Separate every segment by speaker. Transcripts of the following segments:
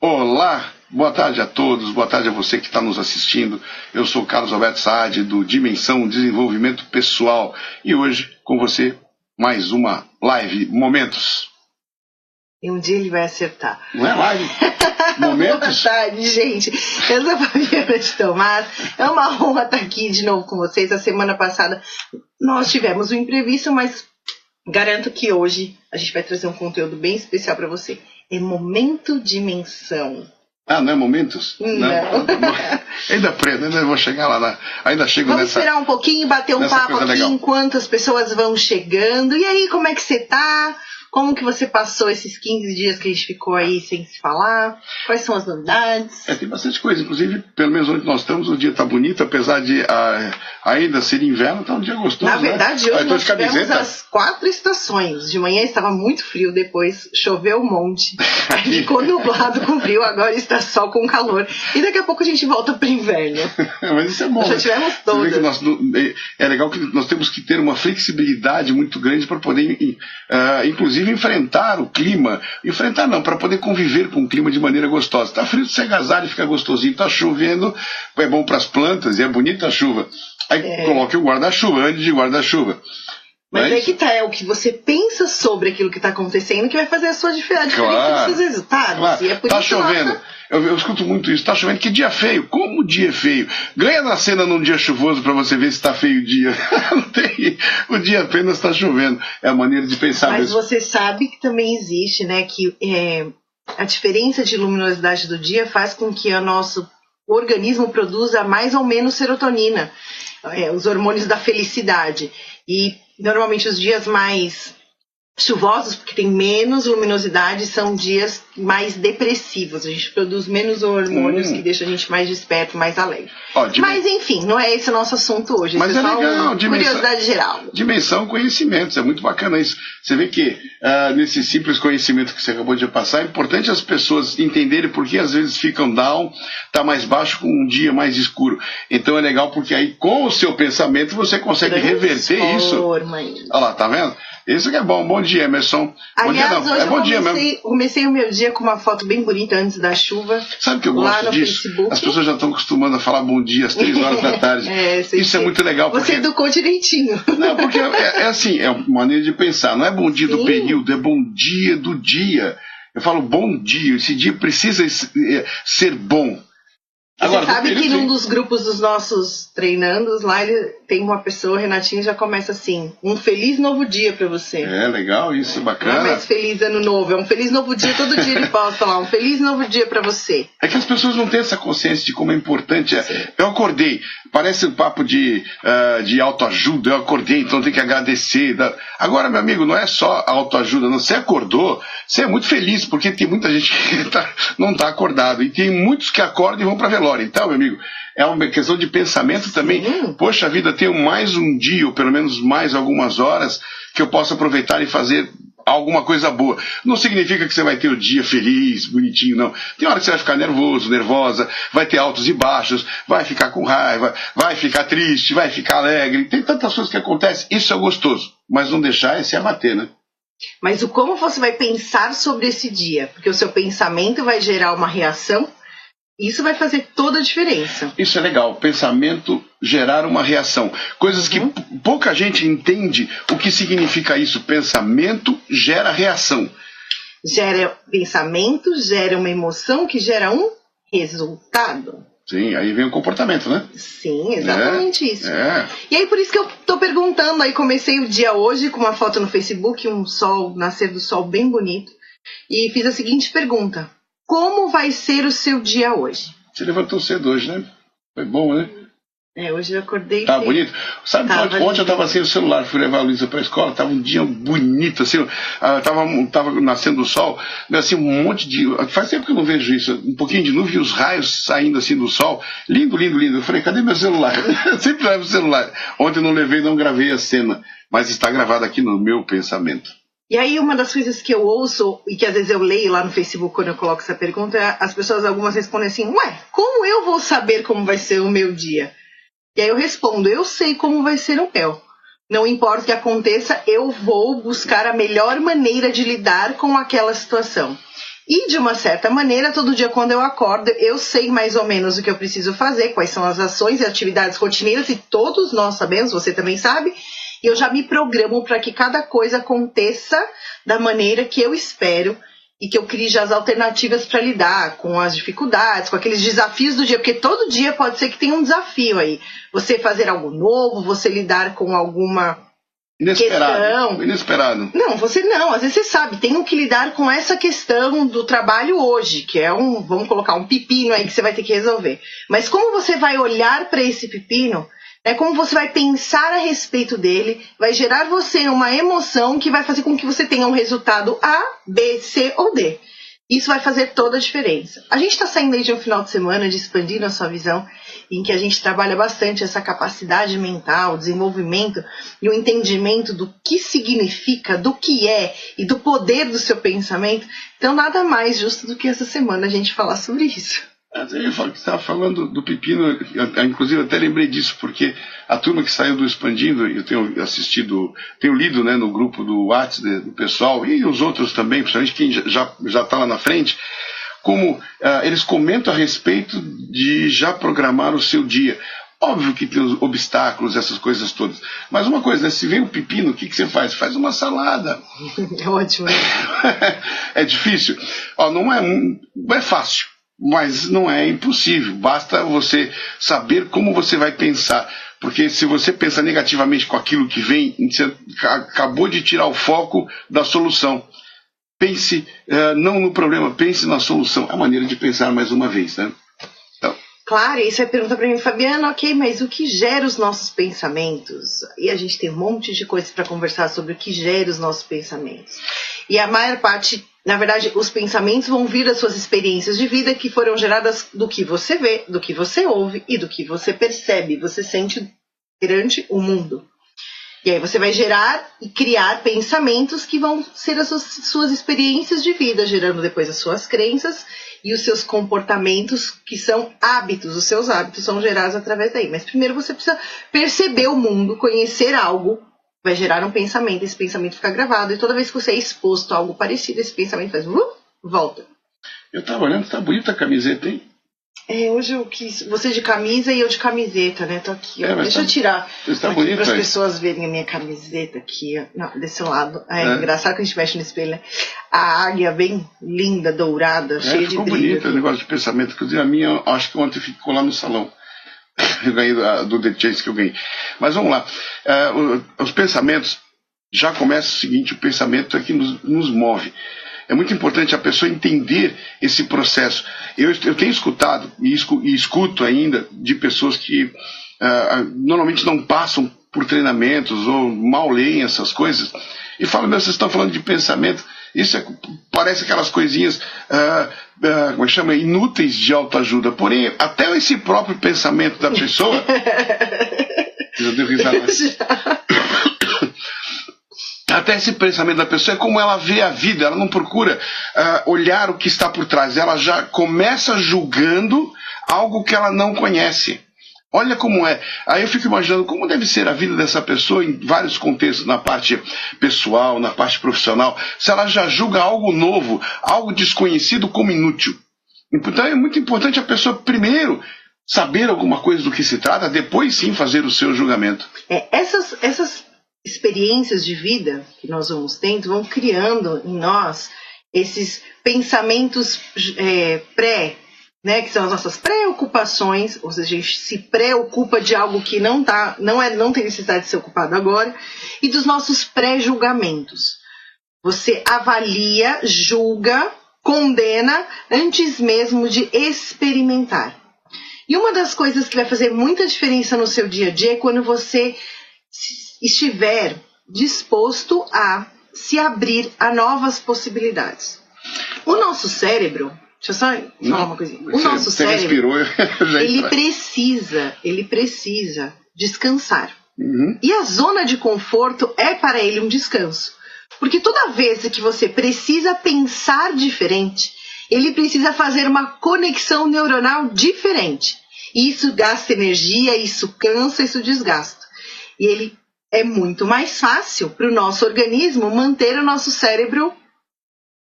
Speaker 1: Olá, boa tarde a todos, boa tarde a você que está nos assistindo. Eu sou o Carlos Alberto Saad, do Dimensão Desenvolvimento Pessoal, e hoje com você mais uma live Momentos.
Speaker 2: E um dia ele vai acertar.
Speaker 1: Não é live? Momentos?
Speaker 2: Boa tarde, gente. Eu sou a Fabiana de Tomás. É uma honra estar aqui de novo com vocês. A semana passada nós tivemos um imprevisto, mas garanto que hoje a gente vai trazer um conteúdo bem especial para você. É Momento Dimensão.
Speaker 1: Ah, não é Momentos?
Speaker 2: Não.
Speaker 1: Ainda aprendo, ainda vou chegar lá. Ainda chego
Speaker 2: Vamos
Speaker 1: nessa...
Speaker 2: esperar um pouquinho, bater um papo aqui legal. Enquanto as pessoas vão chegando. E aí, como é que você tá? Como que você passou esses 15 dias que a gente ficou aí sem se falar? Quais são as novidades?
Speaker 1: Tem bastante coisa. Inclusive, pelo menos onde nós estamos, o dia tá bonito. Apesar de ainda ser inverno, tá um dia gostoso.
Speaker 2: Na verdade,
Speaker 1: né?
Speaker 2: Hoje nós tivemos as 4 estações. De manhã estava muito frio, depois choveu um monte. Aí ficou nublado com frio, agora está sol com calor. E daqui a pouco a gente volta para o inverno.
Speaker 1: Mas isso é bom.
Speaker 2: Nós já tivemos todas.
Speaker 1: É legal que nós temos que ter uma flexibilidade muito grande para poder, inclusive, enfrentar o clima, para poder conviver com o clima de maneira gostosa. Tá frio, você agasalha e fica gostosinho, tá chovendo, é bom para as plantas e é bonita a chuva. Aí coloque o guarda-chuva, ande de guarda-chuva.
Speaker 2: Mas é que tá, é o que você pensa sobre aquilo que está acontecendo que vai fazer a sua diferença dos seus resultados.
Speaker 1: Claro.
Speaker 2: E é por
Speaker 1: tá
Speaker 2: isso
Speaker 1: chovendo. Eu escuto muito isso. Tá chovendo, que dia feio. Como o dia é feio? Ganha na cena num dia chuvoso para você ver se tá feio o dia. Não tem. O dia apenas está chovendo. É a maneira de pensar
Speaker 2: Mas
Speaker 1: mesmo.
Speaker 2: Você sabe que também existe, né? Que a diferença de luminosidade do dia faz com que o nosso organismo produza mais ou menos serotonina. Os hormônios da felicidade. E normalmente os dias mais chuvosos, porque tem menos luminosidade, são dias mais depressivos. A gente produz menos hormônios que deixam a gente mais desperto, mais alegre. Mas enfim, não é esse o nosso assunto hoje.
Speaker 1: Mas é
Speaker 2: só
Speaker 1: legal,
Speaker 2: curiosidade geral.
Speaker 1: Dimensão conhecimentos, é muito bacana isso. Você vê que nesse simples conhecimento que você acabou de passar, é importante as pessoas entenderem porque às vezes ficam down, tá mais baixo com um dia mais escuro. Então é legal porque aí com o seu pensamento você consegue reverter isso. Olha lá, tá vendo? Isso que é bom. Bom dia, Emerson.
Speaker 2: Aliás,
Speaker 1: bom dia,
Speaker 2: hoje
Speaker 1: bom dia mesmo.
Speaker 2: Comecei o meu dia com uma foto bem bonita antes da chuva.
Speaker 1: Sabe o que eu gosto disso?
Speaker 2: Facebook.
Speaker 1: As pessoas já estão acostumando a falar bom dia às 3 horas da tarde. Isso é muito legal.
Speaker 2: Você educou direitinho.
Speaker 1: Não, porque é uma maneira de pensar. Não é bom dia do período, é bom dia do dia. Eu falo bom dia. Esse dia precisa ser bom.
Speaker 2: Agora, você sabe que num dos grupos dos nossos treinandos, lá tem uma pessoa, Renatinho, já começa assim: um feliz novo dia pra você.
Speaker 1: É, legal, isso, bacana.
Speaker 2: Não é mais feliz ano novo, é um feliz novo dia, todo dia ele posta lá, um feliz novo dia pra você.
Speaker 1: É que as pessoas não têm essa consciência de como é importante. Eu acordei, parece um papo de autoajuda, eu acordei, então tem que agradecer. Agora, meu amigo, não é só autoajuda, não. Você acordou, você é muito feliz, porque tem muita gente que não tá acordado, e tem muitos que acordam e vão pra velório. Então, meu amigo, é uma questão de pensamento também. Poxa vida, tenho mais um dia, ou pelo menos mais algumas horas, que eu possa aproveitar e fazer alguma coisa boa. Não significa que você vai ter o dia feliz, bonitinho, não. Tem hora que você vai ficar nervoso, nervosa, vai ter altos e baixos, vai ficar com raiva, vai ficar triste, vai ficar alegre. Tem tantas coisas que acontecem. Isso é gostoso, mas não deixar é se abater, né?
Speaker 2: Mas o como você vai pensar sobre esse dia? Porque o seu pensamento vai gerar uma reação. Isso vai fazer toda a diferença.
Speaker 1: Isso é legal, pensamento gerar uma reação. Coisas que pouca gente entende o que significa isso. Pensamento gera reação.
Speaker 2: Gera pensamento, gera uma emoção que gera um resultado.
Speaker 1: Sim, aí vem o comportamento, né?
Speaker 2: Sim, exatamente isso.
Speaker 1: É.
Speaker 2: E aí por isso que eu tô perguntando, aí comecei o dia hoje com uma foto no Facebook, um sol, nascer do sol bem bonito, e fiz a seguinte pergunta: como vai ser o seu dia hoje?
Speaker 1: Você levantou cedo hoje, né? Foi bom, né?
Speaker 2: Hoje eu acordei.
Speaker 1: Tá bonito. Sabe, ontem eu tava sem o celular, fui levar a Luísa pra escola, tava um dia bonito, assim, tava nascendo o sol, assim, um monte de... Faz tempo que eu não vejo isso, um pouquinho de nuvem e os raios saindo assim do sol. Lindo, lindo, lindo. Eu falei, cadê meu celular? Eu sempre levo o celular. Ontem eu não levei, não gravei a cena, mas está gravado aqui no meu pensamento.
Speaker 2: E aí uma das coisas que eu ouço, e que às vezes eu leio lá no Facebook quando eu coloco essa pergunta, as pessoas algumas respondem assim, como eu vou saber como vai ser o meu dia? E aí eu respondo, eu sei como vai ser o meu. Não importa o que aconteça, eu vou buscar a melhor maneira de lidar com aquela situação. E de uma certa maneira, todo dia quando eu acordo, eu sei mais ou menos o que eu preciso fazer, quais são as ações e atividades rotineiras, e todos nós sabemos, você também sabe, e eu já me programo para que cada coisa aconteça da maneira que eu espero e que eu crie já as alternativas para lidar com as dificuldades, com aqueles desafios do dia, porque todo dia pode ser que tenha um desafio aí. Você fazer algo novo, você lidar com alguma questão.
Speaker 1: Inesperado.
Speaker 2: Não, você não. Às vezes você sabe, tenho que lidar com essa questão do trabalho hoje, que é vamos colocar um pepino aí que você vai ter que resolver. Mas como você vai olhar para esse pepino, como você vai pensar a respeito dele, vai gerar você uma emoção que vai fazer com que você tenha um resultado A, B, C ou D. Isso vai fazer toda a diferença. A gente está saindo aí de um final de semana de expandir a sua visão, em que a gente trabalha bastante essa capacidade mental, desenvolvimento e o entendimento do que significa, do que é e do poder do seu pensamento. Então nada mais justo do que essa semana a gente falar sobre isso.
Speaker 1: Você estava falando do pepino, inclusive até lembrei disso, porque a turma que saiu do Expandindo, eu tenho assistido, tenho lido, né, no grupo do WhatsApp do pessoal, e os outros também, principalmente quem já está lá na frente, como eles comentam a respeito de já programar o seu dia. Óbvio que tem os obstáculos, essas coisas todas. Mas uma coisa, né, se vem um pepino, o que você faz? Faz uma salada.
Speaker 2: É ótimo.
Speaker 1: É difícil? Não é fácil. Mas não é impossível, basta você saber como você vai pensar, porque se você pensa negativamente com aquilo que vem, você acabou de tirar o foco da solução. Pense não no problema, pense na solução. É a maneira de pensar mais uma vez, né? Então.
Speaker 2: Claro, e aí você vai perguntar para mim, Fabiana, ok, mas o que gera os nossos pensamentos? E a gente tem um monte de coisas para conversar sobre o que gera os nossos pensamentos. E a maior parte, na verdade, os pensamentos vão vir das suas experiências de vida que foram geradas do que você vê, do que você ouve e do que você percebe, você sente perante o mundo. E aí você vai gerar e criar pensamentos que vão ser as suas experiências de vida, gerando depois as suas crenças e os seus comportamentos, que são hábitos. Os seus hábitos são gerados através daí. Mas primeiro você precisa perceber o mundo, conhecer algo, vai gerar um pensamento, esse pensamento fica gravado, e toda vez que você é exposto a algo parecido, esse pensamento faz volta.
Speaker 1: Eu tava olhando, tá bonita a camiseta, hein?
Speaker 2: Hoje eu quis você de camisa e eu de camiseta, né? Tô aqui, ó. Deixa eu tirar
Speaker 1: tá bonito,
Speaker 2: para as pessoas verem a minha camiseta aqui, ó. Não, desse lado. Engraçado que a gente mexe no espelho, né? A águia bem linda, dourada, cheia de brilho. Ficou
Speaker 1: bonita o negócio de pensamento, inclusive a minha, acho que ontem ficou lá no salão. Eu ganhei do The Chase que eu ganhei. Mas vamos lá. Os pensamentos, já começa o seguinte, o pensamento é que nos move. É muito importante a pessoa entender esse processo. Eu tenho escutado e escuto ainda de pessoas que normalmente não passam por treinamentos ou mal leem essas coisas e falam, vocês estão falando de pensamento, isso parece aquelas coisinhas como é que chama? Inúteis de autoajuda. Porém, até esse próprio pensamento da pessoa já deu risada. Até esse pensamento da pessoa é como ela vê a vida, ela não procura olhar o que está por trás, ela já começa julgando algo que ela não conhece. Olha como é. Aí eu fico imaginando como deve ser a vida dessa pessoa em vários contextos, na parte pessoal, na parte profissional, se ela já julga algo novo, algo desconhecido como inútil. Então é muito importante a pessoa primeiro saber alguma coisa do que se trata, depois sim fazer o seu julgamento.
Speaker 2: Essas experiências de vida que nós vamos tendo vão criando em nós esses pensamentos né, que são as nossas preocupações, ou seja, a gente se preocupa de algo que não tem necessidade de ser ocupado agora, e dos nossos pré-julgamentos. Você avalia, julga, condena antes mesmo de experimentar. E uma das coisas que vai fazer muita diferença no seu dia a dia é quando você estiver disposto a se abrir a novas possibilidades. O nosso cérebro, deixa eu só falar uma coisinha. O nosso cérebro, ele precisa descansar.
Speaker 1: Uhum.
Speaker 2: E a zona de conforto é para ele um descanso. Porque toda vez que você precisa pensar diferente, ele precisa fazer uma conexão neuronal diferente. E isso gasta energia, isso cansa, isso desgasta. E ele é muito mais fácil para o nosso organismo manter o nosso cérebro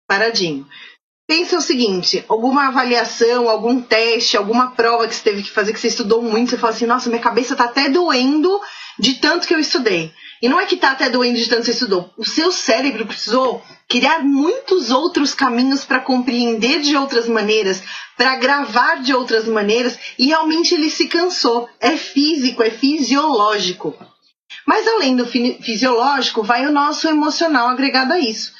Speaker 2: paradinho. Pensa o seguinte, alguma avaliação, algum teste, alguma prova que você teve que fazer, que você estudou muito, você fala assim, nossa, minha cabeça está até doendo de tanto que eu estudei. E não é que está até doendo de tanto que você estudou. O seu cérebro precisou criar muitos outros caminhos para compreender de outras maneiras, para gravar de outras maneiras, e realmente ele se cansou. É físico, é fisiológico. Mas além do fisiológico, vai o nosso emocional agregado a isso.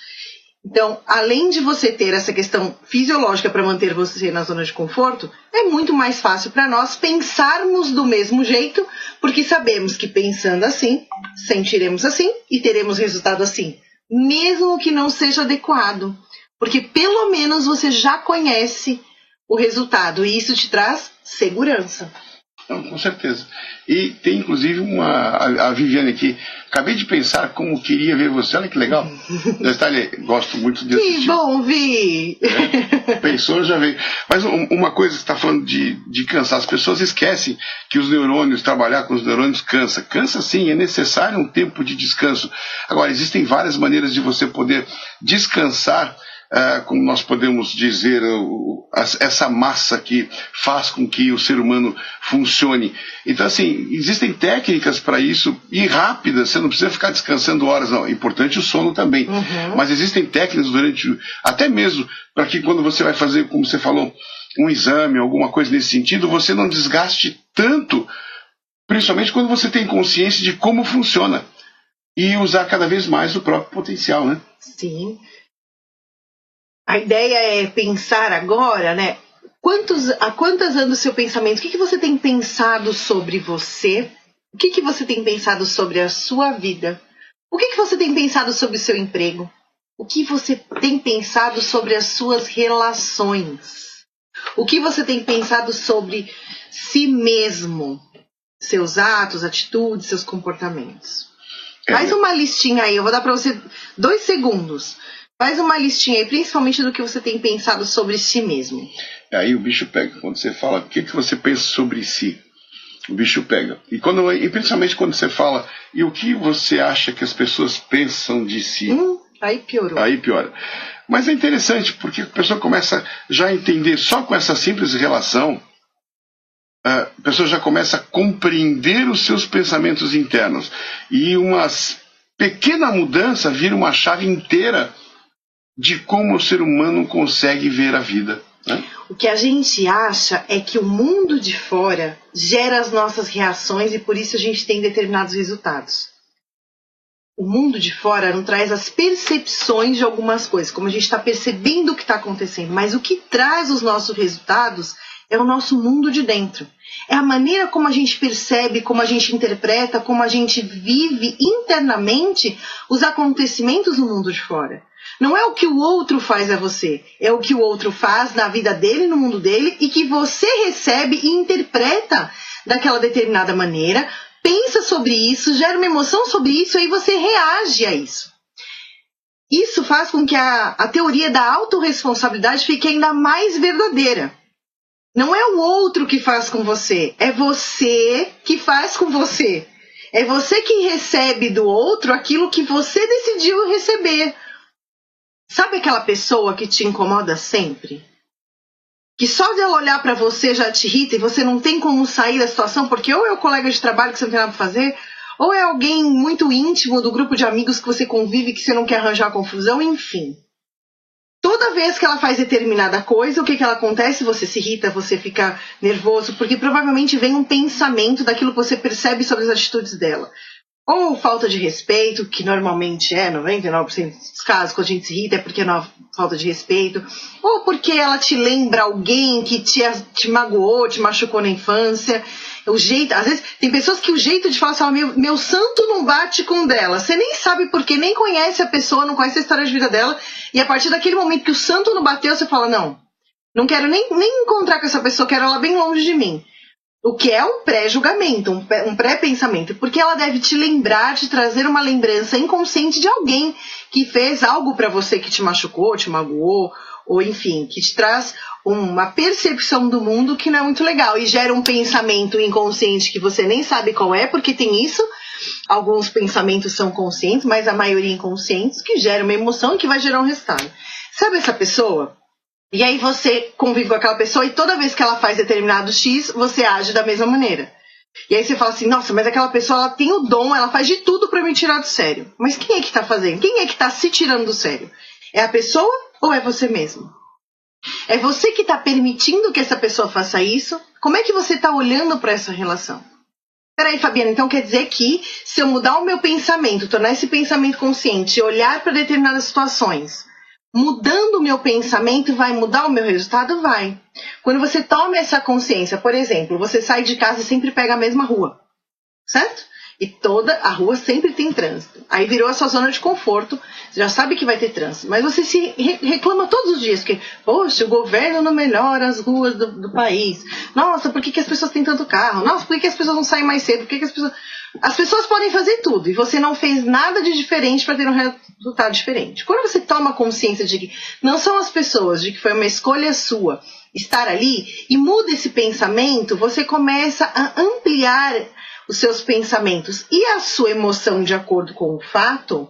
Speaker 2: Então, além de você ter essa questão fisiológica para manter você na zona de conforto, é muito mais fácil para nós pensarmos do mesmo jeito, porque sabemos que pensando assim, sentiremos assim e teremos resultado assim, mesmo que não seja adequado, porque pelo menos você já conhece o resultado e isso te traz segurança.
Speaker 1: Não, com certeza. E tem inclusive a Viviane aqui. Acabei de pensar como queria ver você. Olha que legal. Gosto muito desse
Speaker 2: Que
Speaker 1: tipo.
Speaker 2: bom, Vi!
Speaker 1: Pensou, já veio. Mas uma coisa que você está falando de cansar. As pessoas esquecem que os neurônios, trabalhar com os neurônios cansa. Cansa sim, é necessário um tempo de descanso. Agora, existem várias maneiras de você poder descansar, como nós podemos dizer, essa massa que faz com que o ser humano funcione. Então, assim, existem técnicas para isso e rápidas, você não precisa ficar descansando horas, não. É importante o sono também.
Speaker 2: Uhum.
Speaker 1: Mas existem técnicas até mesmo para que quando você vai fazer, como você falou, um exame, alguma coisa nesse sentido, você não desgaste tanto, principalmente quando você tem consciência de como funciona. E usar cada vez mais o próprio potencial, né?
Speaker 2: Sim. A ideia é pensar agora, né? A quantas anos o seu pensamento? O que você tem pensado sobre você? O que você tem pensado sobre a sua vida? O que você tem pensado sobre o seu emprego? O que você tem pensado sobre as suas relações? O que você tem pensado sobre si mesmo? Seus atos, atitudes, seus comportamentos. Faz uma listinha aí, eu vou dar para você 2 segundos. Faz uma listinha aí, principalmente do que você tem pensado sobre si mesmo.
Speaker 1: Aí o bicho pega. Quando você fala, o que você pensa sobre si? O bicho pega. E principalmente quando você fala, e o que você acha que as pessoas pensam de si?
Speaker 2: Aí piorou.
Speaker 1: Aí piora. Mas é interessante, porque a pessoa começa já a entender, só com essa simples relação, a pessoa já começa a compreender os seus pensamentos internos. E uma pequena mudança vira uma chave inteira de como o ser humano consegue ver a vida, né?
Speaker 2: O que a gente acha é que o mundo de fora gera as nossas reações e por isso a gente tem determinados resultados. O mundo de fora não traz as percepções de algumas coisas, como a gente está percebendo o que está acontecendo, mas o que traz os nossos resultados é o nosso mundo de dentro. É a maneira como a gente percebe, como a gente interpreta, como a gente vive internamente os acontecimentos no mundo de fora. Não é o que o outro faz a você, é o que o outro faz na vida dele, no mundo dele, e que você recebe e interpreta daquela determinada maneira, pensa sobre isso, gera uma emoção sobre isso, e aí você reage a isso. Isso faz com que a teoria da autorresponsabilidade fique ainda mais verdadeira. Não é o outro que faz com você, é você que faz com você. É você que recebe do outro aquilo que você decidiu receber. Sabe aquela pessoa que te incomoda sempre? Que só de ela olhar para você já te irrita e você não tem como sair da situação, porque ou é o colega de trabalho que você não tem nada para fazer, ou é alguém muito íntimo do grupo de amigos que você convive que você não quer arranjar confusão, enfim. toda vez que ela faz determinada coisa, o que acontece? Você se irrita, você fica nervoso, porque provavelmente vem um pensamento daquilo que você percebe sobre as atitudes dela. Ou falta de respeito, que normalmente 99% dos casos, quando a gente se irrita, é porque é falta de respeito. Ou porque ela te lembra alguém que te magoou, te machucou na infância. O jeito, às vezes, tem pessoas que o jeito de falar assim, meu santo não bate com o dela. Você nem sabe por quê, nem conhece a pessoa, não conhece a história de vida dela. E a partir daquele momento que o santo não bateu, você fala, não quero nem encontrar com essa pessoa, quero ela bem longe de mim. O que é um pré-julgamento, um pré-pensamento, porque ela deve te lembrar, te trazer uma lembrança inconsciente de alguém que fez algo pra você que te machucou, te magoou, ou enfim, que te traz uma percepção do mundo que não é muito legal e gera um pensamento inconsciente que você nem sabe qual é, porque tem isso, alguns pensamentos são conscientes, mas a maioria inconscientes, que gera uma emoção e que vai gerar um resultado. Sabe essa pessoa? E aí você convive com aquela pessoa e toda vez que ela faz determinado X, você age da mesma maneira. E aí você fala assim, nossa, mas aquela pessoa ela tem o dom, ela faz de tudo pra me tirar do sério. Mas quem é que tá fazendo? Quem é que tá se tirando do sério? É a pessoa ou é você mesmo? É você que tá permitindo que essa pessoa faça isso? Como é que você tá olhando pra essa relação? Peraí, Fabiana, então quer dizer que se eu mudar o meu pensamento, tornar esse pensamento consciente e olhar para determinadas situações, mudando o meu pensamento, vai mudar o meu resultado? Vai. Quando você toma essa consciência, por exemplo, você sai de casa e sempre pega a mesma rua, certo? E toda a rua sempre tem trânsito. Aí virou a sua zona de conforto, você já sabe que vai ter trânsito. Mas você se reclama todos os dias, porque, poxa, o governo não melhora as ruas do país. Nossa, por que as pessoas têm tanto carro? Nossa, por que as pessoas não saem mais cedo? Por que as pessoas... As pessoas podem fazer tudo e você não fez nada de diferente para ter um resultado diferente. Quando você toma consciência de que não são as pessoas, de que foi uma escolha sua estar ali e muda esse pensamento, você começa a ampliar os seus pensamentos e a sua emoção de acordo com o fato,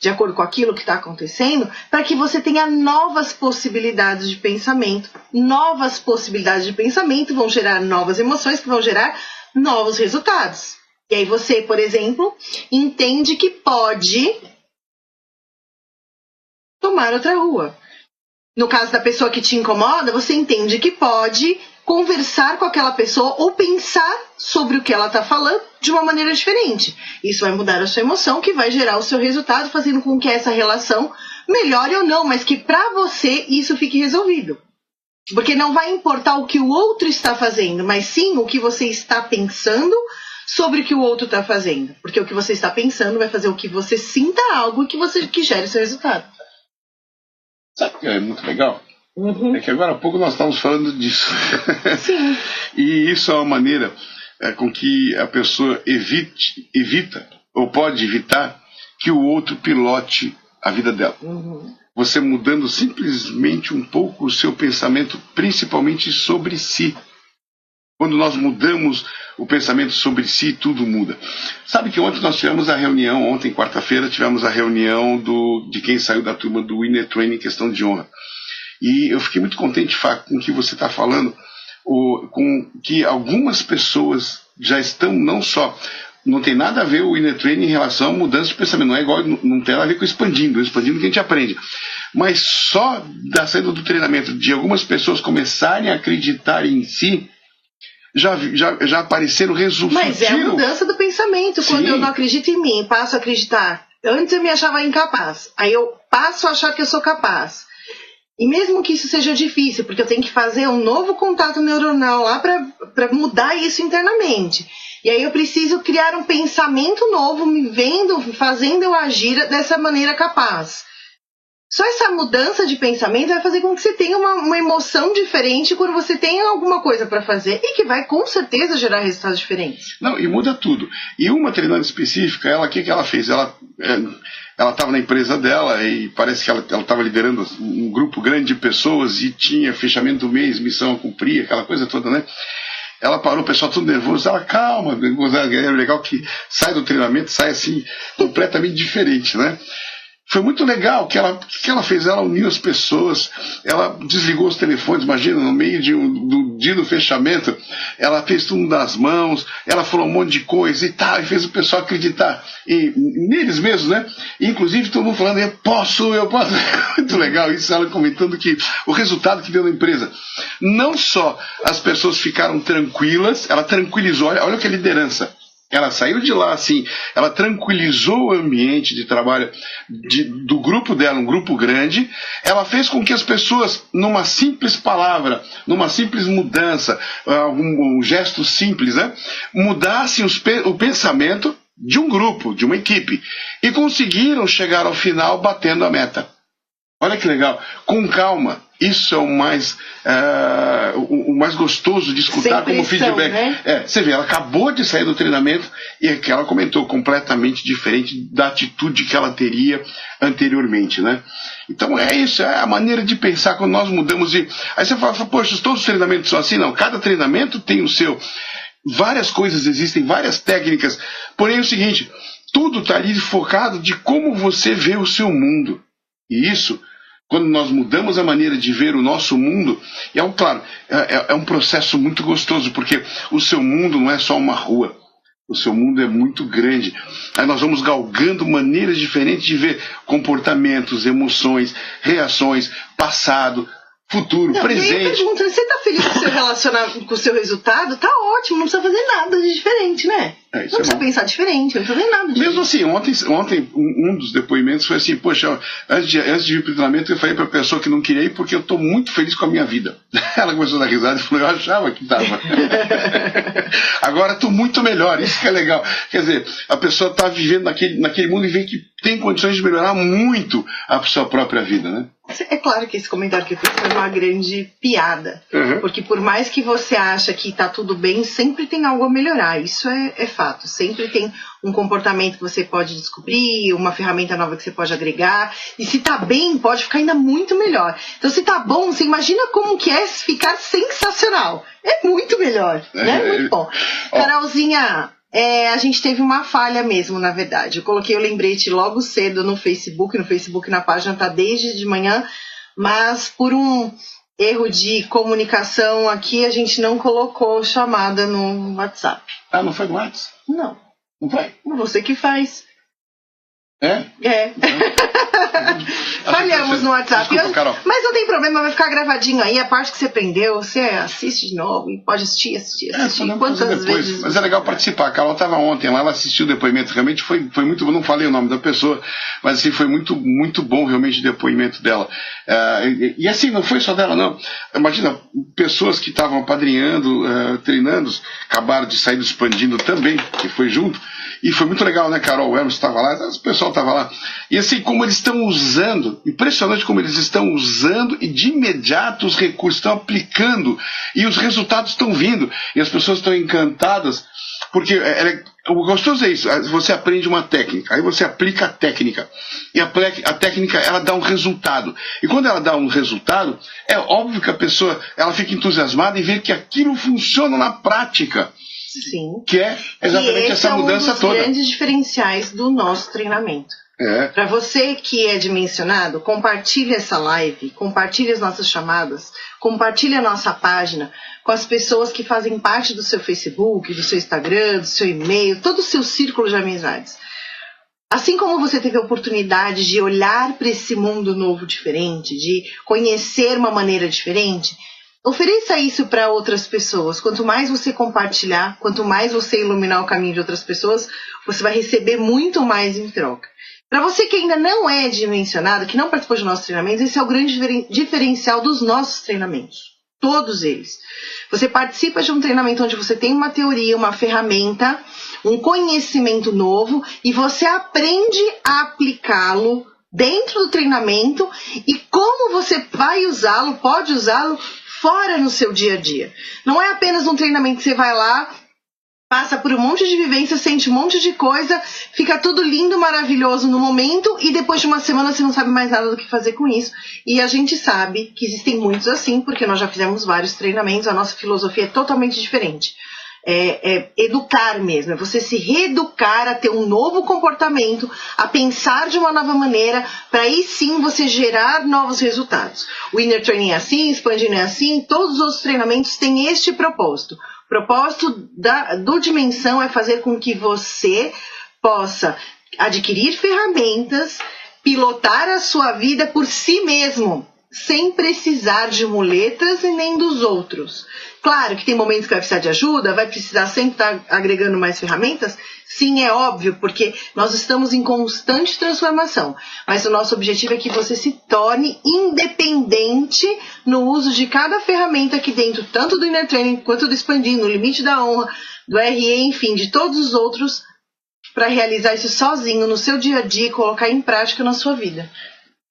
Speaker 2: de acordo com aquilo que está acontecendo, para que você tenha novas possibilidades de pensamento. Novas possibilidades de pensamento vão gerar novas emoções que vão gerar novos resultados. E aí você, por exemplo, entende que pode tomar outra rua. No caso da pessoa que te incomoda, você entende que pode conversar com aquela pessoa ou pensar sobre o que ela está falando de uma maneira diferente. Isso vai mudar a sua emoção, que vai gerar o seu resultado, fazendo com que essa relação melhore ou não, mas que para você isso fique resolvido. Porque não vai importar o que o outro está fazendo, mas sim o que você está pensando sobre o que o outro está fazendo. Porque o que você está pensando vai fazer o que você sinta algo que gere o seu resultado.
Speaker 1: Sabe o que é muito legal? É que agora há pouco nós estávamos falando disso.
Speaker 2: Sim.
Speaker 1: E isso é uma maneira com que a pessoa evita, ou pode evitar, que o outro pilote a vida dela. Você mudando simplesmente um pouco o seu pensamento, principalmente sobre si. Quando nós mudamos o pensamento sobre si, tudo muda. Sabe que ontem nós tivemos a reunião, ontem, quarta-feira, tivemos a reunião de quem saiu da turma do Winner Training Questão de Honra. E eu fiquei muito contente, Fá, com o que você está falando, com que algumas pessoas já estão não só... Não tem nada a ver o Winner Training em relação à mudança de pensamento. Não é igual, não tem nada a ver com expandindo que a gente aprende. Mas só da saída do treinamento de algumas pessoas começarem a acreditar em si, já apareceram resultados.
Speaker 2: Mas é a mudança do pensamento. Sim. Quando eu não acredito em mim, passo a acreditar. Antes eu me achava incapaz. Aí eu passo a achar que eu sou capaz. E mesmo que isso seja difícil, porque eu tenho que fazer um novo contato neuronal lá para mudar isso internamente. E aí eu preciso criar um pensamento novo, me vendo, fazendo eu agir dessa maneira capaz. Só essa mudança de pensamento vai fazer com que você tenha uma emoção diferente quando você tem alguma coisa para fazer e que vai com certeza gerar resultados diferentes.
Speaker 1: Não, e muda tudo. E uma treinadora específica, o que ela fez? Ela estava na empresa dela e parece que ela estava liderando um grupo grande de pessoas e tinha fechamento do mês, missão a cumprir, aquela coisa toda, né? Ela parou, o pessoal tudo nervoso, ela calma, é legal que sai do treinamento, sai assim, completamente diferente, né? Foi muito legal o que ela fez. Ela uniu as pessoas, ela desligou os telefones, imagina, no meio do dia do fechamento, ela fez tudo das mãos, ela falou um monte de coisa e tal, e fez o pessoal acreditar neles mesmos, né? E, inclusive todo mundo falando, eu posso. Muito legal isso, ela comentando que o resultado que deu na empresa. Não só as pessoas ficaram tranquilas, ela tranquilizou, olha que liderança. Ela saiu de lá assim, ela tranquilizou o ambiente de trabalho do grupo dela, um grupo grande. Ela fez com que as pessoas, numa simples palavra, numa simples mudança, um gesto simples, né, mudassem o pensamento de um grupo, de uma equipe, e conseguiram chegar ao final batendo a meta. Olha que legal, com calma. Isso é o mais gostoso de escutar como feedback. Né? Você vê, ela acabou de sair do treinamento e que ela comentou completamente diferente da atitude que ela teria anteriormente, né? Então é isso, é a maneira de pensar quando nós mudamos. Aí você fala, poxa, todos os treinamentos são assim? Não, cada treinamento tem o seu. Várias coisas existem, várias técnicas. Porém é o seguinte, tudo está ali focado de como você vê o seu mundo. E isso, quando nós mudamos a maneira de ver o nosso mundo, claro, é um processo muito gostoso, porque o seu mundo não é só uma rua, o seu mundo é muito grande. Aí nós vamos galgando maneiras diferentes de ver comportamentos, emoções, reações, passado, futuro, presente.
Speaker 2: E aí pergunta, você está feliz com o seu resultado? Tá ótimo, não precisa fazer nada de diferente, né? Não precisa pensar diferente, não precisa fazer nada diferente.
Speaker 1: Mesmo assim, ontem um dos depoimentos foi assim, poxa, antes de ir para o treinamento eu falei para a pessoa que não queria ir porque eu estou muito feliz com a minha vida. Ela começou a dar risada e falou, eu achava que estava. Agora estou muito melhor, isso que é legal. Quer dizer, a pessoa está vivendo naquele mundo e vê que tem condições de melhorar muito a sua própria vida, né?
Speaker 2: É claro que esse comentário que eu fiz foi uma grande piada. Porque por mais que você acha que está tudo bem, sempre tem algo a melhorar. Isso é fato. Sempre tem um comportamento que você pode descobrir, uma ferramenta nova que você pode agregar. E se está bem, pode ficar ainda muito melhor. Então se está bom, você imagina como que é ficar sensacional. É muito melhor, né? Muito bom. Carolzinha... a gente teve uma falha mesmo, na verdade. Eu coloquei o lembrete logo cedo no Facebook na página tá desde de manhã, mas por um erro de comunicação aqui, a gente não colocou chamada no WhatsApp.
Speaker 1: Ah, não foi no WhatsApp?
Speaker 2: Não.
Speaker 1: Não vai?
Speaker 2: Você que faz.
Speaker 1: É?
Speaker 2: Falhamos no WhatsApp.
Speaker 1: Desculpa, Carol.
Speaker 2: Mas não tem problema, vai ficar gravadinho aí. A parte que você prendeu, você assiste de novo e pode assistir quantas vezes.
Speaker 1: Mas é legal participar. A Carol estava ontem lá, ela assistiu o depoimento. Realmente foi muito bom. Não falei o nome da pessoa, mas assim, foi muito, muito bom realmente o depoimento dela. E assim, não foi só dela, não. Imagina, pessoas que estavam apadrinhando, treinando, acabaram de sair do Expandindo também, que foi junto. E foi muito legal, né, Carol? O Emerson estava lá, o pessoal estava lá. E assim, como eles estão usando, impressionante como eles estão usando e de imediato os recursos estão aplicando e os resultados estão vindo. E as pessoas estão encantadas, porque o gostoso é isso, você aprende uma técnica, aí você aplica a técnica. E a técnica, ela dá um resultado. E quando ela dá um resultado, é óbvio que a pessoa ela fica entusiasmada em ver que aquilo funciona na prática.
Speaker 2: Sim.
Speaker 1: Que é exatamente essa mudança toda.
Speaker 2: É um dos grandes diferenciais do nosso treinamento. Para você que é dimensionado, compartilhe essa live, compartilhe as nossas chamadas, compartilhe a nossa página com as pessoas que fazem parte do seu Facebook, do seu Instagram, do seu e-mail, todo o seu círculo de amizades. Assim como você teve a oportunidade de olhar para esse mundo novo diferente, de conhecer uma maneira diferente, ofereça isso para outras pessoas. Quanto mais você compartilhar, quanto mais você iluminar o caminho de outras pessoas, você vai receber muito mais em troca. Para você que ainda não é dimensionado, que não participou de nossos treinamentos, esse é o grande diferencial dos nossos treinamentos. Todos eles. Você participa de um treinamento onde você tem uma teoria, uma ferramenta, um conhecimento novo e você aprende a aplicá-lo dentro do treinamento e como você vai usá-lo, pode usá-lo fora no seu dia a dia. Não é apenas um treinamento que você vai lá, passa por um monte de vivência, sente um monte de coisa, fica tudo lindo, maravilhoso no momento e depois de uma semana você não sabe mais nada do que fazer com isso. E a gente sabe que existem muitos assim, porque nós já fizemos vários treinamentos, a nossa filosofia é totalmente diferente. educar mesmo, é você se reeducar a ter um novo comportamento, a pensar de uma nova maneira, para aí sim você gerar novos resultados. O Inner Training é assim, Expandindo é assim, todos os outros treinamentos têm este propósito. O propósito do Dimensão é fazer com que você possa adquirir ferramentas, pilotar a sua vida por si mesmo, sem precisar de muletas e nem dos outros. Claro que tem momentos que vai precisar de ajuda, vai precisar sempre estar agregando mais ferramentas. Sim, é óbvio, porque nós estamos em constante transformação. Mas o nosso objetivo é que você se torne independente no uso de cada ferramenta aqui dentro, tanto do Inner Training quanto do Expandindo, no Limite da Honra, do RE, enfim, de todos os outros, para realizar isso sozinho no seu dia a dia e colocar em prática na sua vida.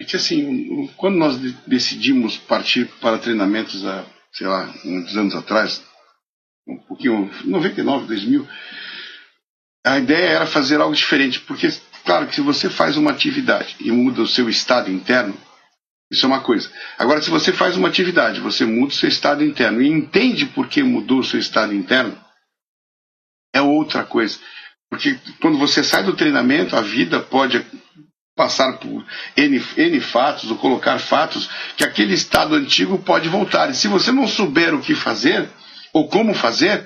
Speaker 1: É que assim, quando nós decidimos partir para treinamentos há, sei lá, muitos anos atrás, um pouquinho, 99, 2000, a ideia era fazer algo diferente, porque, claro, que se você faz uma atividade e muda o seu estado interno, isso é uma coisa. Agora, se você faz uma atividade, você muda o seu estado interno e entende por que mudou o seu estado interno, é outra coisa. Porque quando você sai do treinamento, a vida pode passar por N fatos, ou colocar fatos, que aquele estado antigo pode voltar. E se você não souber o que fazer, ou como fazer,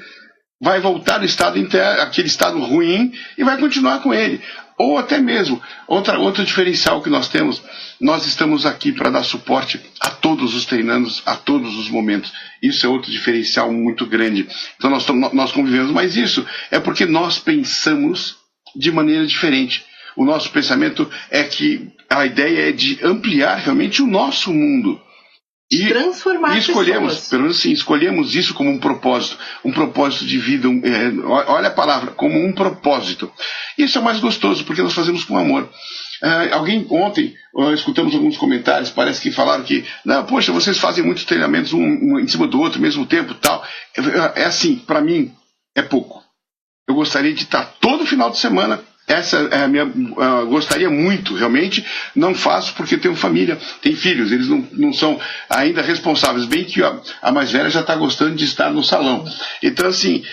Speaker 1: vai voltar ao estado interno, aquele estado ruim, e vai continuar com ele. Ou até mesmo, outro diferencial que nós temos, nós estamos aqui para dar suporte a todos os treinandos, a todos os momentos. Isso é outro diferencial muito grande. Então nós convivemos, mas isso é porque nós pensamos de maneira diferente. O nosso pensamento é que a ideia é de ampliar realmente o nosso mundo. E escolhemos, pessoas. Pelo menos assim, escolhemos isso como um propósito de vida, olha a palavra, como um propósito. Isso é mais gostoso, porque nós fazemos com amor. Ontem, escutamos alguns comentários, parece que falaram que, não, poxa, vocês fazem muitos treinamentos um em cima do outro, ao mesmo tempo, tal. É assim, para mim, é pouco. Eu gostaria de estar todo final de semana. Essa é a minha. Gostaria muito, realmente. Não faço porque tenho família, tenho filhos, eles não são ainda responsáveis. Bem que a mais velha já está gostando de estar no salão. Então, assim,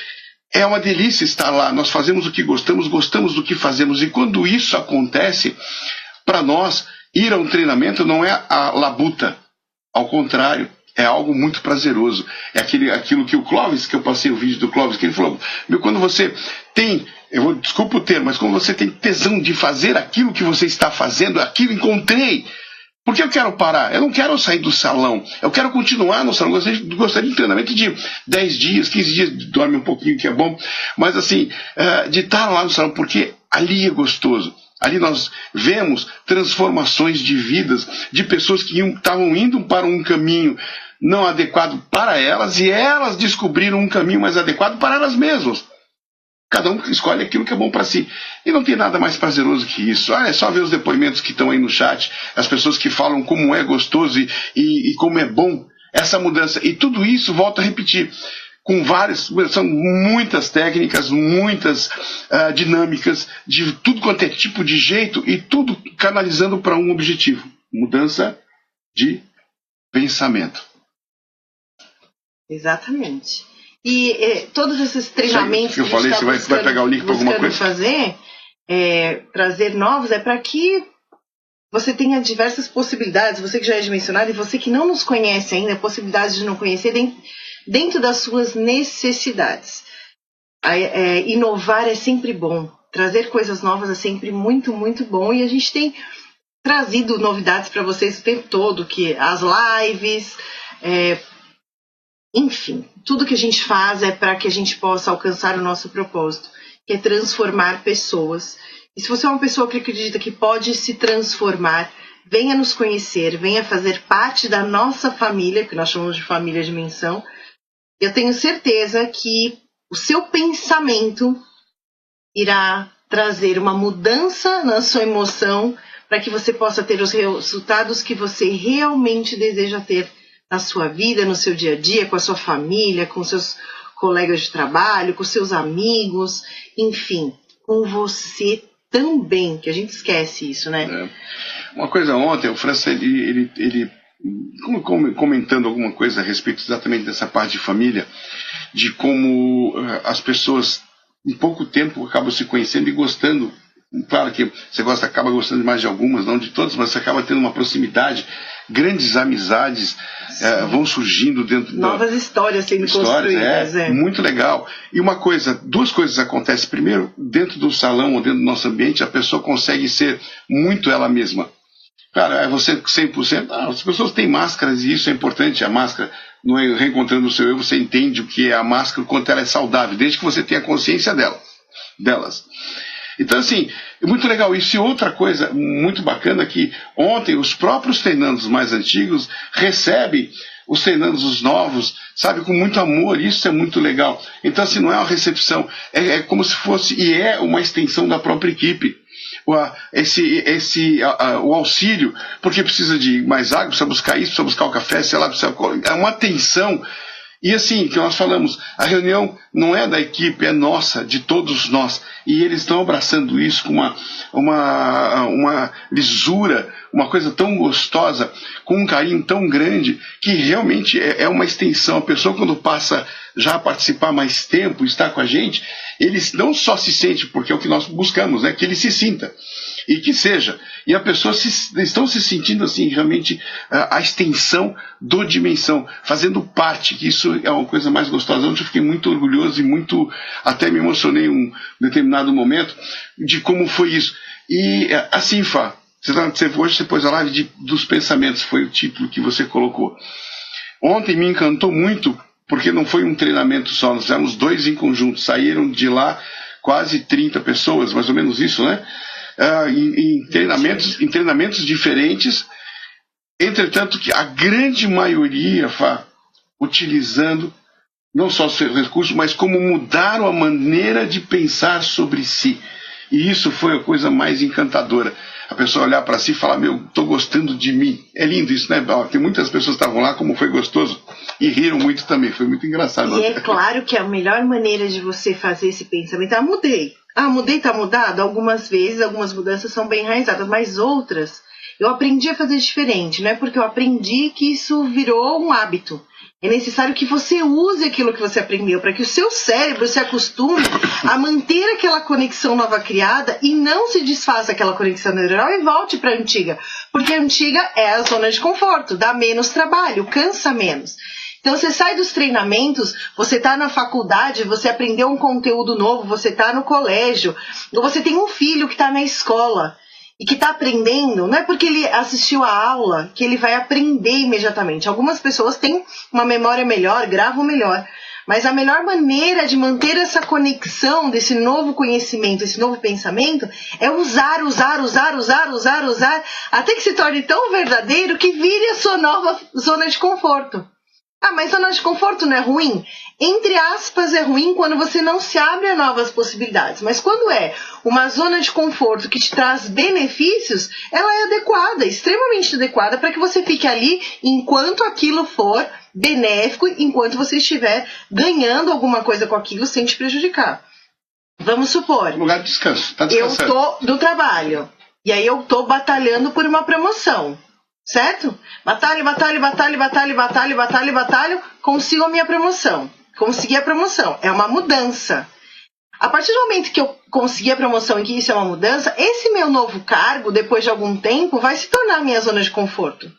Speaker 1: é uma delícia estar lá. Nós fazemos o que gostamos, gostamos do que fazemos. E quando isso acontece, para nós, ir a um treinamento não é a labuta. Ao contrário. É algo muito prazeroso. É aquilo que o Clóvis, que eu passei o vídeo do Clóvis, que ele falou, quando você tem, desculpa o termo, mas quando você tem tesão de fazer aquilo que você está fazendo, aquilo encontrei. Por que eu quero parar? Eu não quero sair do salão. Eu quero continuar no salão. Gostaria de um treinamento de 10 dias, 15 dias, dorme um pouquinho, que é bom. Mas assim, de estar lá no salão, porque ali é gostoso. Ali nós vemos transformações de vidas, de pessoas que estavam indo para um caminho não adequado para elas, e elas descobriram um caminho mais adequado para elas mesmas. Cada um escolhe aquilo que é bom para si. E não tem nada mais prazeroso que isso. É só ver os depoimentos que estão aí no chat, as pessoas que falam como é gostoso e como é bom essa mudança. E tudo isso, volto a repetir, são muitas técnicas, muitas dinâmicas, de tudo quanto é tipo de jeito, e tudo canalizando para um objetivo: mudança de pensamento.
Speaker 2: Exatamente. E todos esses treinamentos
Speaker 1: que eu falei, você vai pegar o link para alguma coisa?
Speaker 2: Fazer, trazer novos, é para que você tenha diversas possibilidades, você que já é dimensionado e você que não nos conhece ainda, possibilidades de não conhecer dentro das suas necessidades. Inovar é sempre bom, trazer coisas novas é sempre muito, muito bom, e a gente tem trazido novidades para vocês o tempo todo, que as lives, enfim, tudo que a gente faz é para que a gente possa alcançar o nosso propósito, que é transformar pessoas. E se você é uma pessoa que acredita que pode se transformar, venha nos conhecer, venha fazer parte da nossa família, que nós chamamos de família Dimensão. Eu tenho certeza que o seu pensamento irá trazer uma mudança na sua emoção para que você possa ter os resultados que você realmente deseja ter na sua vida, no seu dia a dia, com a sua família, com seus colegas de trabalho, com seus amigos, enfim, com você também, que a gente esquece isso, né?
Speaker 1: Uma coisa, ontem o França, ele comentando alguma coisa a respeito exatamente dessa parte de família, de como as pessoas em pouco tempo acabam se conhecendo e gostando. Claro que você acaba gostando mais de algumas, não de todas, mas você acaba tendo uma proximidade, grandes amizades vão surgindo dentro
Speaker 2: novas histórias sendo construídas.
Speaker 1: Muito legal. E duas coisas acontecem. Primeiro, dentro do salão ou dentro do nosso ambiente, a pessoa consegue ser muito ela mesma. Claro, é você 100%. As pessoas têm máscaras e isso é importante. A máscara, não é reencontrando o seu eu, você entende o que é a máscara, o quanto ela é saudável, desde que você tenha consciência delas. Então, assim, é muito legal isso. E outra coisa muito bacana é que ontem os próprios treinandos mais antigos recebem os treinandos os novos, sabe, com muito amor. Isso é muito legal. Então, assim, não é uma recepção, é como se fosse, e é uma extensão da própria equipe. O auxílio, porque precisa de mais água, precisa buscar isso, precisa buscar o café, sei lá, é uma atenção. E assim, que nós falamos, a reunião não é da equipe, é nossa, de todos nós. E eles estão abraçando isso com uma lisura, uma coisa tão gostosa, com um carinho tão grande, que realmente é uma extensão. A pessoa, quando passa já a participar mais tempo, estar com a gente, eles não só se sente, porque é o que nós buscamos, né, que ele se sinta. E que seja. E a pessoa estão se sentindo assim, realmente, a extensão do Dimensão, fazendo parte, que isso é uma coisa mais gostosa. Ontem eu fiquei muito orgulhoso e até me emocionei em um determinado momento de como foi isso. E assim, Fá, hoje você pôs a live dos pensamentos, foi o título que você colocou. Ontem me encantou muito, porque não foi um treinamento só, nós fizemos 2 em conjunto, saíram de lá quase 30 pessoas, mais ou menos isso, né? Em treinamentos diferentes, entretanto que a grande maioria utilizando não só os seus recursos, mas como mudaram a maneira de pensar sobre si. E isso foi a coisa mais encantadora. A pessoa olhar para si e falar, estou gostando de mim. É lindo isso, né? Tem muitas pessoas que estavam lá, como foi gostoso, e riram muito também, foi muito engraçado.
Speaker 2: E é claro que a melhor maneira de você fazer esse pensamento é mudei, tá mudado? Algumas vezes, algumas mudanças são bem enraizadas, mas outras eu aprendi a fazer diferente, não é porque eu aprendi que isso virou um hábito. É necessário que você use aquilo que você aprendeu, para que o seu cérebro se acostume a manter aquela conexão nova criada e não se desfaça aquela conexão neuronal e volte para a antiga. Porque a antiga é a zona de conforto, dá menos trabalho, cansa menos. Então você sai dos treinamentos, você está na faculdade, você aprendeu um conteúdo novo, você está no colégio, ou você tem um filho que está na escola e que está aprendendo, não é porque ele assistiu a aula que ele vai aprender imediatamente. Algumas pessoas têm uma memória melhor, gravam melhor, mas a melhor maneira de manter essa conexão desse novo conhecimento, esse novo pensamento, é usar, até que se torne tão verdadeiro que vire a sua nova zona de conforto. Mas zona de conforto não é ruim? Entre aspas, é ruim quando você não se abre a novas possibilidades. Mas quando é uma zona de conforto que te traz benefícios, ela é adequada, extremamente adequada, para que você fique ali enquanto aquilo for benéfico, enquanto você estiver ganhando alguma coisa com aquilo sem te prejudicar. Vamos supor,
Speaker 1: lugar de descanso, tá descansando.
Speaker 2: Eu estou do trabalho, e aí eu estou batalhando por uma promoção. Certo? Batalho, consigo a minha promoção. Consegui a promoção. É uma mudança. A partir do momento que eu consegui a promoção e que isso é uma mudança, esse meu novo cargo, depois de algum tempo, vai se tornar a minha zona de conforto.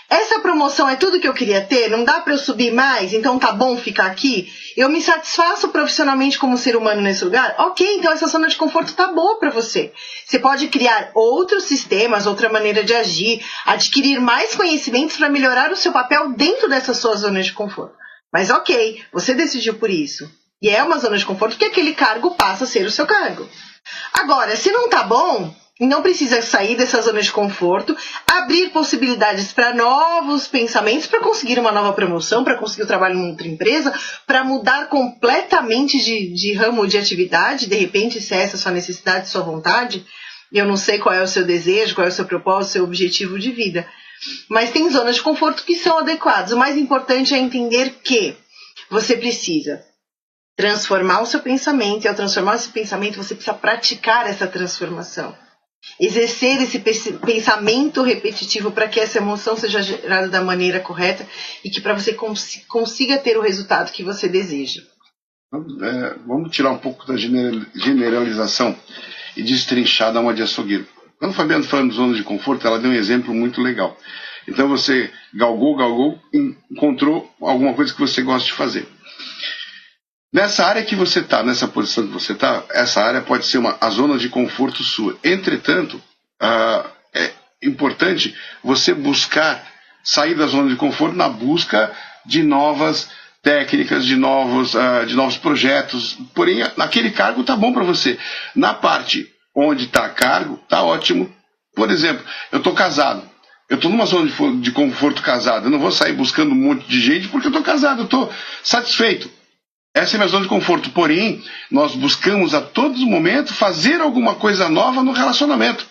Speaker 2: Essa promoção é tudo que eu queria ter? Não dá para eu subir mais? Então tá bom ficar aqui? Eu me satisfaço profissionalmente como ser humano nesse lugar? Ok, então essa zona de conforto tá boa para você. Você pode criar outros sistemas, outra maneira de agir, adquirir mais conhecimentos para melhorar o seu papel dentro dessa sua zona de conforto. Mas ok, você decidiu por isso. E é uma zona de conforto porque aquele cargo passa a ser o seu cargo. Agora, se não tá bom, não precisa sair dessa zona de conforto, abrir possibilidades para novos pensamentos, para conseguir uma nova promoção, para conseguir o trabalho em outra empresa, para mudar completamente de ramo de atividade, de repente, se é essa a sua necessidade, sua vontade. Eu não sei qual é o seu desejo, qual é o seu propósito, o seu objetivo de vida. Mas tem zonas de conforto que são adequadas. O mais importante é entender que você precisa transformar o seu pensamento, e ao transformar esse pensamento, você precisa praticar essa transformação. exercer esse pensamento repetitivo para que essa emoção seja gerada da maneira correta e que para você consiga ter o resultado que você deseja.
Speaker 1: Vamos tirar um pouco da generalização e destrinchar da uma de açougueiro. Quando a Fabiana falando de zona de conforto, ela deu um exemplo muito legal. Então você galgou, encontrou alguma coisa que você gosta de fazer. Nessa área que você está, nessa posição que você está, essa área pode ser a zona de conforto sua. Entretanto, é importante você buscar sair da zona de conforto na busca de novas técnicas, de novos projetos. Porém, naquele cargo está bom para você. Na parte onde está cargo, está ótimo. Por exemplo, eu estou casado. Eu estou numa zona de conforto casado. Eu não vou sair buscando um monte de gente porque eu estou casado. Eu estou satisfeito. Essa é a minha zona de conforto. Porém, nós buscamos a todo momento fazer alguma coisa nova no relacionamento.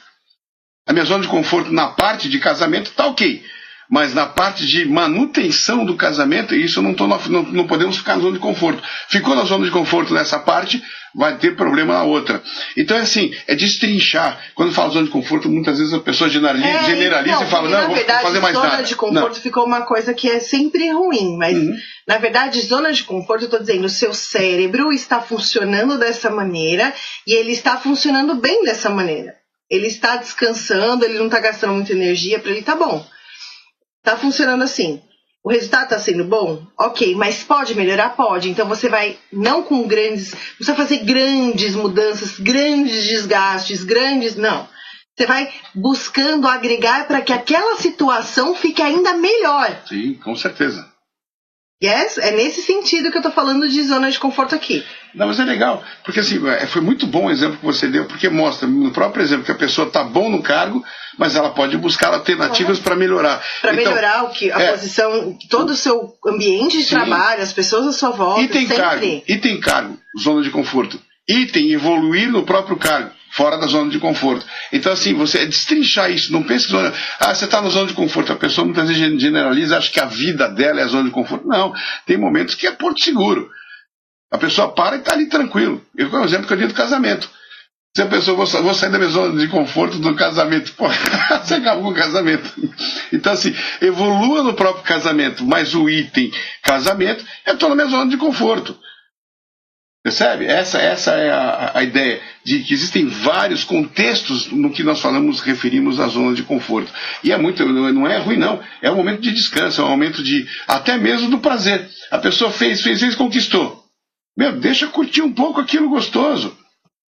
Speaker 1: A minha zona de conforto na parte de casamento está ok. Mas na parte de manutenção do casamento, isso não podemos ficar na zona de conforto. Ficou na zona de conforto nessa parte, vai ter problema na outra. Então é destrinchar. Quando fala zona de conforto, muitas vezes a pessoa generaliza e fala, não, vou fazer mais nada.
Speaker 2: Zona de conforto ficou uma coisa que é sempre ruim, mas na verdade, zona de conforto, eu estou dizendo, o seu cérebro está funcionando dessa maneira e ele está funcionando bem dessa maneira. Ele está descansando, ele não está gastando muita energia, para ele tá bom. Tá funcionando assim. O resultado tá sendo bom? Ok, mas pode melhorar? Pode. Então você vai, não precisa fazer grandes mudanças, grandes desgastes, não. Você vai buscando agregar para que aquela situação fique ainda melhor.
Speaker 1: Sim, com certeza.
Speaker 2: Yes? É nesse sentido que eu tô falando de zona de conforto aqui.
Speaker 1: Não, mas é legal, porque assim, foi muito bom o exemplo que você deu, porque mostra no próprio exemplo que a pessoa tá bom no cargo, mas ela pode buscar alternativas para melhorar.
Speaker 2: Para melhorar a posição, todo o seu ambiente de trabalho, as pessoas à sua volta,
Speaker 1: E tem cargo, zona de conforto. E tem evoluir no próprio cargo, fora da zona de conforto. Então, assim, você destrinchar isso, não pense que você está na zona de conforto. A pessoa muitas vezes generaliza, acha que a vida dela é a zona de conforto. Não, tem momentos que é porto seguro. A pessoa para e está ali tranquilo. Eu, por exemplo, que eu digo do casamento. Se a pessoa, vou sair da minha zona de conforto do casamento, pô, você acabou com o casamento. Então, assim, evolua no próprio casamento, mas o item casamento, eu estou na minha zona de conforto. Percebe? Essa é a ideia de que existem vários contextos no que nós referimos à zona de conforto. E não é ruim não, é um momento de descanso, é um momento até mesmo do prazer. A pessoa fez, conquistou. Deixa curtir um pouco aquilo gostoso,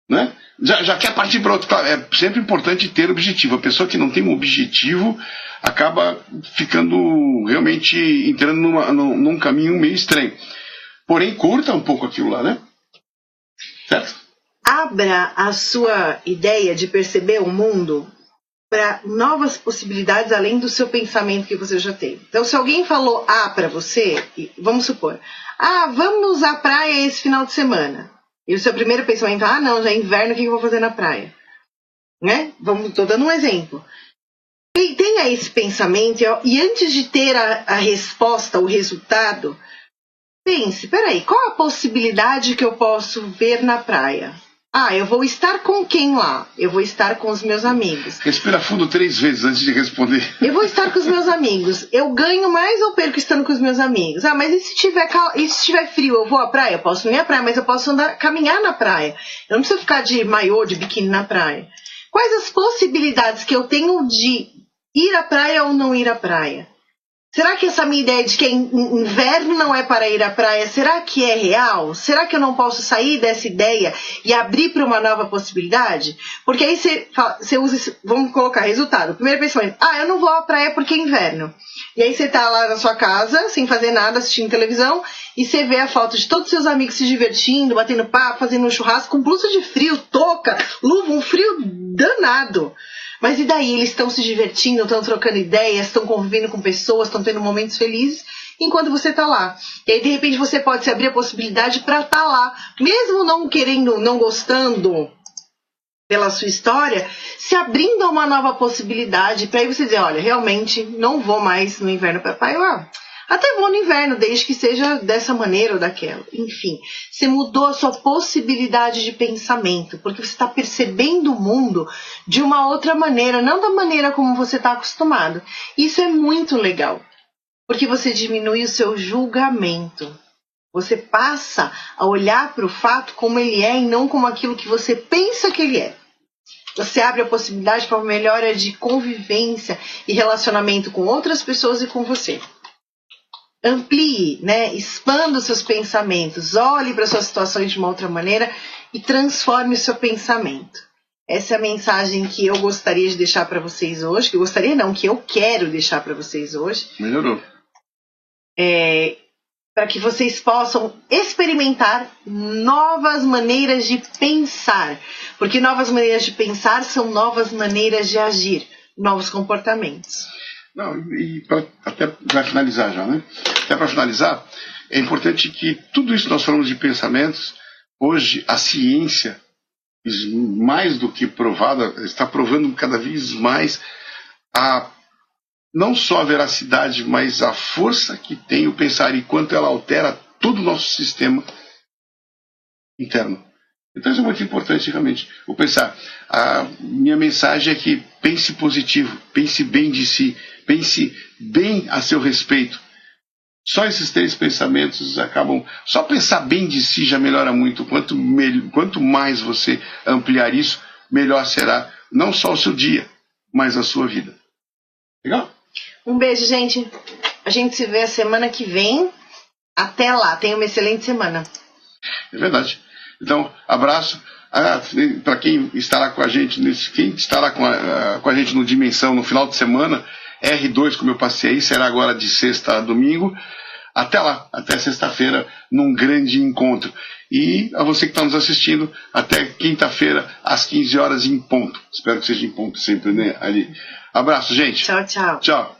Speaker 1: né? Já quer partir para outro. Claro, é sempre importante ter objetivo. A pessoa que não tem um objetivo acaba ficando realmente entrando num caminho meio estranho. Porém, curta um pouco aquilo lá, né? Certo?
Speaker 2: Abra a sua ideia de perceber o mundo para novas possibilidades além do seu pensamento que você já tem. Então, se alguém falou para você, vamos supor, vamos à praia esse final de semana. E o seu primeiro pensamento, não, já é inverno, o que eu vou fazer na praia? Né? Estou dando um exemplo. Tenha esse pensamento e antes de ter a resposta, o resultado, pense, peraí, qual a possibilidade que eu posso ver na praia? Eu vou estar com quem lá? Eu vou estar com os meus amigos.
Speaker 1: Respira fundo 3 vezes antes de responder.
Speaker 2: Eu vou estar com os meus amigos. Eu ganho mais ou perco estando com os meus amigos? Mas e se tiver frio, eu vou à praia? Eu posso não ir à praia, mas eu posso caminhar na praia. Eu não preciso ficar de maiô, de biquíni na praia. Quais as possibilidades que eu tenho de ir à praia ou não ir à praia? Será que essa minha ideia de que inverno não é para ir à praia, será que é real? Será que eu não posso sair dessa ideia e abrir para uma nova possibilidade? Porque aí você usa, vamos colocar resultado. Primeiro pensamento, eu não vou à praia porque é inverno. E aí você está lá na sua casa, sem fazer nada, assistindo televisão, e você vê a foto de todos os seus amigos se divertindo, batendo papo, fazendo um churrasco, com blusa de frio, touca, luva, um frio danado. Mas e daí? Eles estão se divertindo, estão trocando ideias, estão convivendo com pessoas, estão tendo momentos felizes, enquanto você está lá. E aí, de repente, você pode se abrir a possibilidade para estar lá. Mesmo não querendo, não gostando pela sua história, se abrindo a uma nova possibilidade, para aí você dizer, olha, realmente não vou mais no inverno para praia. Até vou no inverno, desde que seja dessa maneira ou daquela. Enfim, você mudou a sua possibilidade de pensamento, porque você está percebendo o mundo de uma outra maneira, não da maneira como você está acostumado. Isso é muito legal, porque você diminui o seu julgamento. Você passa a olhar para o fato como ele é e não como aquilo que você pensa que ele é. Você abre a possibilidade para uma melhora de convivência e relacionamento com outras pessoas e com você. Amplie, né? Expanda os seus pensamentos, olhe para suas situações de uma outra maneira e transforme o seu pensamento. Essa é a mensagem que eu gostaria de deixar para vocês hoje, que eu quero deixar para vocês hoje.
Speaker 1: Melhorou.
Speaker 2: Para que vocês possam experimentar novas maneiras de pensar. Porque novas maneiras de pensar são novas maneiras de agir, novos comportamentos.
Speaker 1: Não, e até para finalizar já, né? Até para finalizar, é importante que tudo isso que nós falamos de pensamentos, hoje a ciência, mais do que provada, está provando cada vez mais não só a veracidade, mas a força que tem o pensar e quanto ela altera todo o nosso sistema interno. Então isso é muito importante, realmente. O pensar. A minha mensagem é que pense positivo, pense bem de si, pense bem a seu respeito. Só esses 3 pensamentos acabam... Só pensar bem de si já melhora muito. Quanto mais você ampliar isso, melhor será não só o seu dia, mas a sua vida. Legal?
Speaker 2: Um beijo, gente. A gente se vê a semana que vem. Até lá. Tenha uma excelente semana.
Speaker 1: É verdade. Então, abraço. Para quem estará com a gente, quem estará com a gente no Dimensão no final de semana, R2, como eu passei aí, será agora de sexta a domingo. Até lá, até sexta-feira, num grande encontro. E a você que está nos assistindo, até quinta-feira, às 15 horas em ponto. Espero que seja em ponto sempre, né, ali. Abraço, gente.
Speaker 2: Tchau, tchau.
Speaker 1: Tchau.